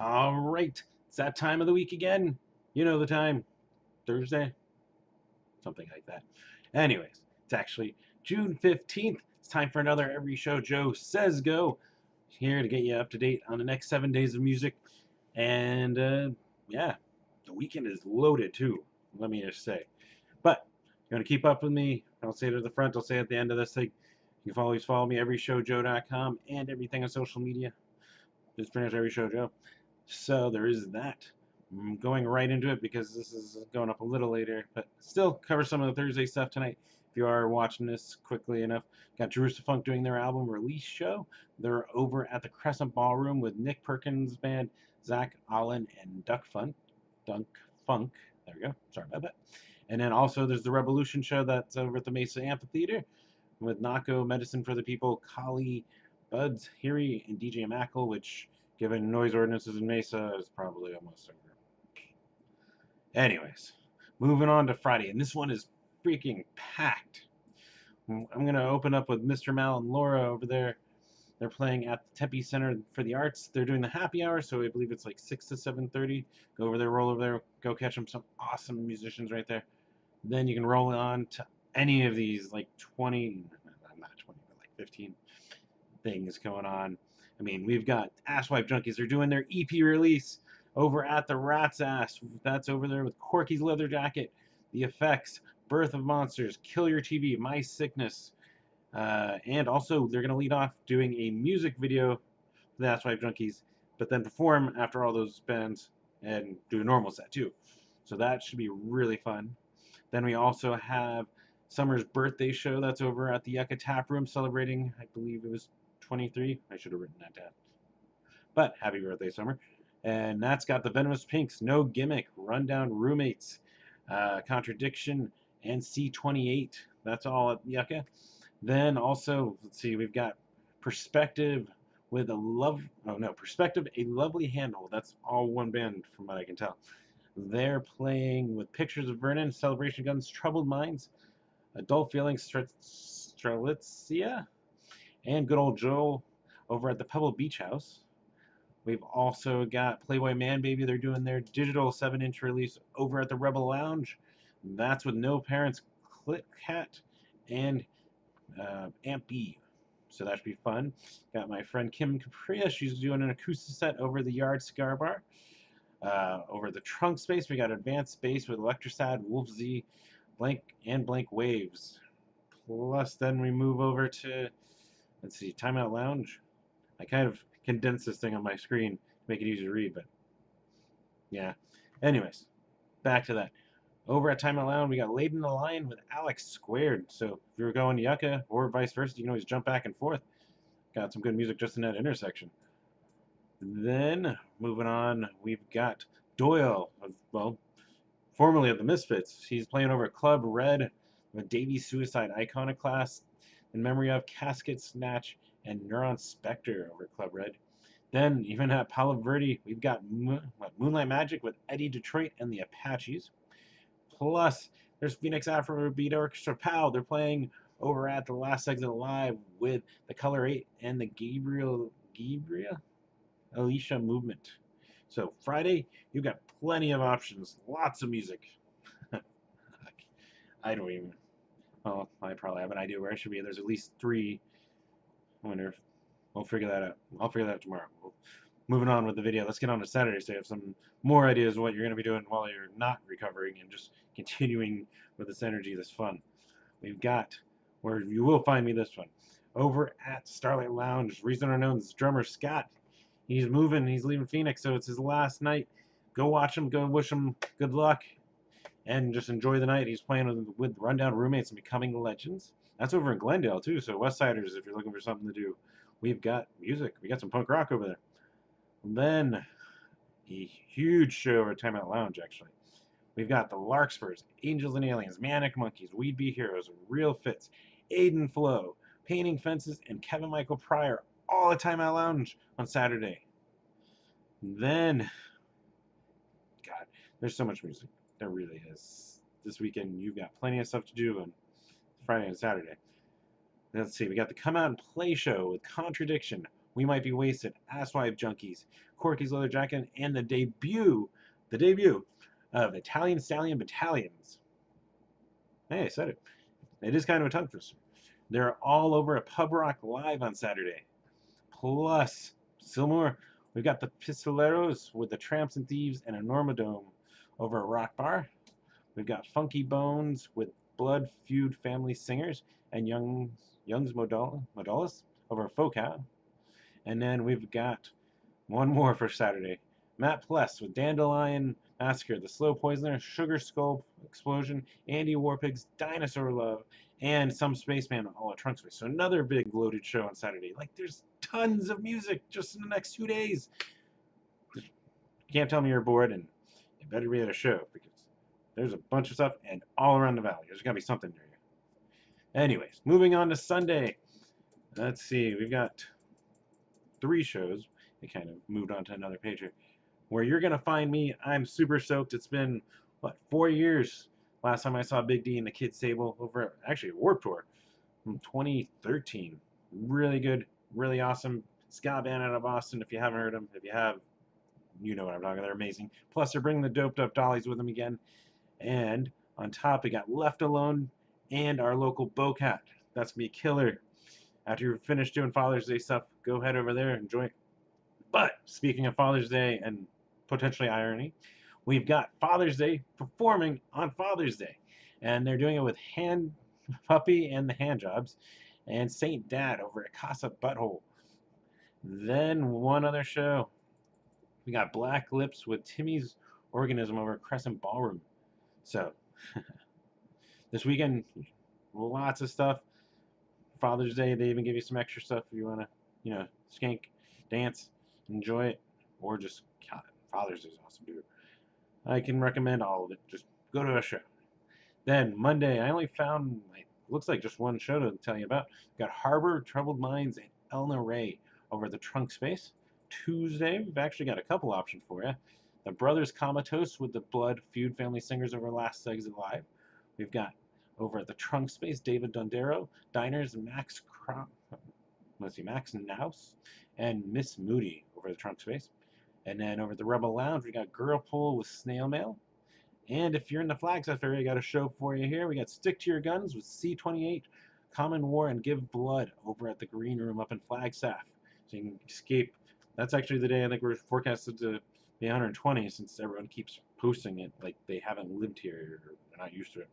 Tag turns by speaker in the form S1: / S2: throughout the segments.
S1: All right, it's that time of the week again. You know the time, Thursday, something like that. Anyways, it's actually June 15th. It's time for another Every Show Joe Says Go. Here to get you up to date on the next 7 days of music. And yeah, the weekend is loaded too, let me just say. But you want to keep up with me? I'll say it at the front, I'll say it at the end of this thing. You can always follow me, everyshowjoe.com, and everything on social media. Just pretty much Every Show Joe. So there is that. I'm going right into it because this is going up a little later, but still cover some of the Thursday stuff tonight. If you are watching this quickly enough, got Jerusalem Funk doing their album release show. They're over at the Crescent Ballroom with Nick Perkins' band, Zach Allen, and Dunk Funk. There we go. Sorry about that. And then also there's the Revolution show that's over at the Mesa Amphitheater with Nako, Medicine for the People, Kali, Buds, Hiri, and DJ Mackle, which, given noise ordinances in Mesa, is probably almost over. Anyways, moving on to Friday, and this one is freaking packed. I'm going to open up with Mr. Mal and Laura over there. They're playing at the Tempe Center for the Arts. They're doing the happy hour, so I believe it's like 6 to 7:30. Go over there, roll over there, go catch them. Some awesome musicians right there. Then you can roll on to any of these like 20, not 20, but like 15 things going on. I mean, we've got Asswipe Junkies. They're doing their EP release over at the Rat's Ass. That's over there with Corky's Leather Jacket, The Effects, Birth of Monsters, Kill Your TV, My Sickness. And also, they're going to lead off doing a music video for the Asswipe Junkies, but then perform after all those bands and do a normal set too. So that should be really fun. Then we also have Summer's birthday show that's over at the Yucca Tap Room celebrating, I believe it was 23. I should have written that down. But happy birthday, Summer. And that's got the Venomous Pinks, No Gimmick, Rundown Roommates, Contradiction, and C28. That's all at Yucca. Then also, let's see, we've got Perspective with a love. Oh no, Perspective, a Lovely Handle. That's all one band from what I can tell. They're playing with Pictures of Vernon, Celebration Guns, Troubled Minds, Adult Feelings, Strelitzia, and good old Joel over at the Pebble Beach House. We've also got Playboy Man Baby. They're doing their digital 7-inch release over at the Rebel Lounge. That's with No Parents, Click Cat, and Amp B. So that should be fun. Got my friend Kim Capria. She's doing an acoustic set over the Yard Cigar Bar. Over the Trunk Space, we got Advanced Space with Electrosad, Wolf Z, Blank Waves. Plus, then we move over to, let's see, Timeout Lounge. I kind of condensed this thing on my screen to make it easier to read, but yeah. Anyways, back to that. Over at Timeout Lounge, we got Laid in the Line with Alex Squared. So if you're going to Yucca or vice versa, you can always jump back and forth. Got some good music just in that intersection. Then, moving on, we've got Doyle, well, formerly of the Misfits. He's playing over at Club Red with Davey Suicide Iconoclast in memory of Casket Snatch and Neuron Spectre over at Club Red. Then, even at Palo Verde, we've got Moonlight Magic with Eddie Detroit and the Apaches. Plus, there's Phoenix Afrobeat Orchestra Pow. They're playing over at the Last Exit Live with the Color 8 and the Gabriel Alicia Movement. So Friday, you've got plenty of options, lots of music. I don't even. Well, I probably have an idea where I should be. There's at least 3. I wonder if we'll figure that out. I'll figure that out tomorrow. Moving on with the video, let's get on to Saturday so you have some more ideas of what you're going to be doing while you're not recovering and just continuing with this energy, this fun. We've got, where you will find me this one, over at Starlight Lounge. Reason Unknown's drummer Scott. He's moving, he's leaving Phoenix, so it's his last night. Go watch him, go wish him good luck, and just enjoy the night. He's playing with Rundown Roommates and Becoming Legends. That's over in Glendale, too, so Westsiders, if you're looking for something to do. We've got music. We got some punk rock over there. And then, a huge show over at Timeout Lounge, actually. We've got the Larkspurs, Angels and Aliens, Manic Monkeys, We'd Be Heroes, Real Fits, Aiden Flow, Painting Fences, and Kevin Michael Pryor, all at Timeout Lounge on Saturday. Then, God, there's so much music. There really is. This weekend, you've got plenty of stuff to do on Friday and Saturday. Let's see, we got the Come Out and Play show with Contradiction, We Might Be Wasted, Asswipe Junkies, Corky's Leather Jacket, and the debut of Italian Stallion Battalions. Hey, I said it. It is kind of a tongue twister. They're all over a Pub Rock Live on Saturday. Plus, still more, we've got the Pistoleros with the Tramps and Thieves and a Normadome over a Rock Bar. We've got Funky Bones with Blood Feud Family Singers and Young's Modalis over a Focal. And then we've got one more for Saturday. Matt Pless with Dandelion Massacre, The Slow Poisoner, Sugar Skull Explosion, Andy Warpig's Dinosaur Love, and Some Spaceman all at Trunk Space. So another big loaded show on Saturday. Like, there's tons of music just in the next 2 days. You can't tell me you're bored, and you better be at a show, because there's a bunch of stuff and all around the valley. There's gotta be something near you. Anyways, moving on to Sunday. Let's see, we've got 3 shows. It kind of moved on to another page here. Where you're gonna find me, I'm super stoked. It's been, what, 4 years last time I saw Big D and the Kid Sable over actually a Warped Tour from 2013. Really good, really awesome ska band out of Boston. If you haven't heard them, if you have, you know what I'm talking about. They're amazing. Plus, they're bringing the Doped Up Dollies with them again. And on top, we got Left Alone and our local Bocat. That's gonna be killer. After you're finished doing Father's Day stuff, go head over there and enjoy it. But speaking of Father's Day and potentially irony, we've got Father's Day performing on Father's Day. And they're doing it with Hand Puppy and the Handjobs and Saint Dad over at Casa Butthole. Then one other show. We got Black Lips with Timmy's Organism over at Crescent Ballroom. So, this weekend, lots of stuff. Father's Day, they even give you some extra stuff if you want to, skank, dance, enjoy it, or just, God, Father's Day is awesome, dude. I can recommend all of it. Just go to a show. Then, Monday, I only found, looks like just one show to tell you about. We've got Harbor, Troubled Minds, and Elna Ray over at the Trunk Space. Tuesday, we've actually got a couple options for you. The Brothers Comatose with the Blood Feud Family Singers over Last Exit Live. We've got over at the Trunk Space, David Dondero, Diners, Max Naus, and Miss Moody over the Trunk Space. And then over at the Rebel Lounge, we got Girl Pull with Snail Mail. And if you're in the Flagstaff area, I got a show for you here. We got Stick to Your Guns with C28, Common War, and Give Blood over at the Green Room up in Flagstaff. So you can escape. That's actually the day I think we're forecasted to be 120, since everyone keeps posting it like they haven't lived here or they're not used to it.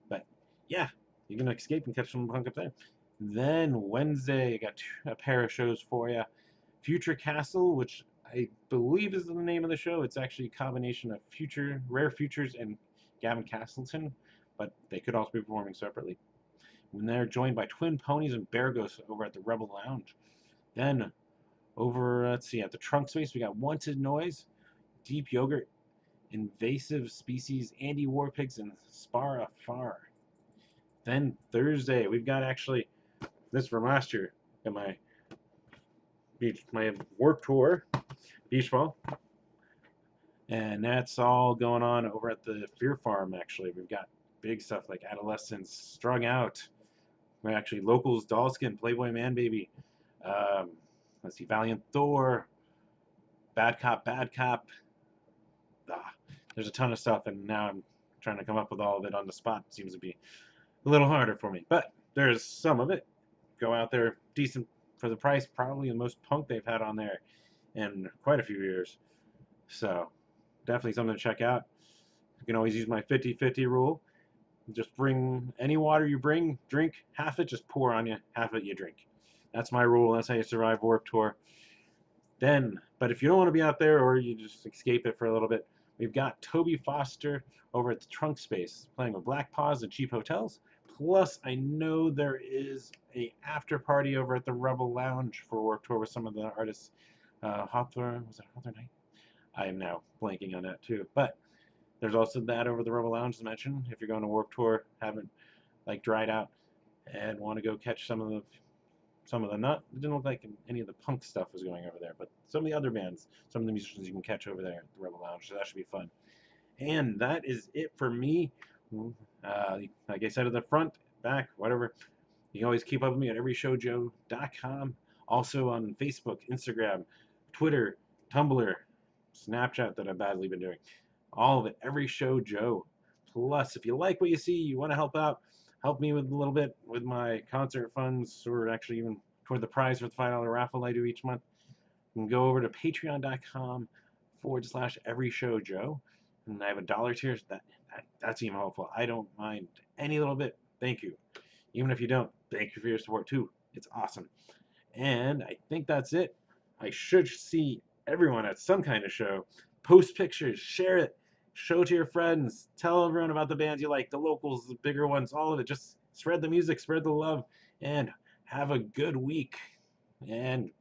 S1: But yeah, you can escape and catch some punk up there. Then Wednesday, I got a pair of shows for you. Future Castle, which I believe is the name of the show. It's actually a combination of Rare Futures and Gavin Castleton, but they could also be performing separately. And they're joined by Twin Ponies and Bear Ghost over at the Rebel Lounge. Then over, at the Trunk Space, we got Wanted Noise, Deep Yogurt, Invasive Species, Andy Warpigs, and Spara Far. Then Thursday, we've got actually this from last year at my Warped Tour beach ball, and that's all going on over at the Fear Farm. Actually, we've got big stuff like Adolescents, Strung Out. We're actually Locals, Dollskin, Playboy Man Baby. Let's see, Valiant Thor, Bad Cop, Bad Cop. There's a ton of stuff, and now I'm trying to come up with all of it on the spot. It seems to be a little harder for me, but there's some of it. Go out there, decent for the price, probably the most punk they've had on there in quite a few years. So definitely something to check out. You can always use my 50-50 rule. Just bring any water you bring, drink half it, just pour on you, half it you drink. That's my rule. That's how you survive Warped Tour. Then, but if you don't want to be out there or you just escape it for a little bit, we've got Toby Foster over at the Trunk Space playing with Black Paws and Cheap Hotels. Plus, I know there is a after party over at the Rebel Lounge for Warped Tour with some of the artists. Hawthorne, was it Hawthorne Night? I am now blanking on that too. But there's also that over the Rebel Lounge to mention. If you're going to Warped Tour, haven't dried out, and want to go catch some of the not, it didn't look like any of the punk stuff was going over there, but some of the other bands, some of the musicians you can catch over there at the Rebel Lounge, so that should be fun. And that is it for me. Like I said at the front, back, whatever, you can always keep up with me at everyshowjoe.com. Also on Facebook, Instagram, Twitter, Tumblr, Snapchat that I've badly been doing. All of it. Every Show Joe. Plus, if you like what you see, you want to help out, help me with a little bit with my concert funds, or actually even toward the prize for the $5 raffle I do each month. You can go over to patreon.com/Every Show Joe. And I have a dollar tier. That's even helpful. I don't mind any little bit. Thank you. Even if you don't, thank you for your support too. It's awesome. And I think that's it. I should see everyone at some kind of show. Post pictures, share it, show it to your friends, tell everyone about the bands you like, the locals, the bigger ones, all of it. Just spread the music, spread the love, and have a good week. And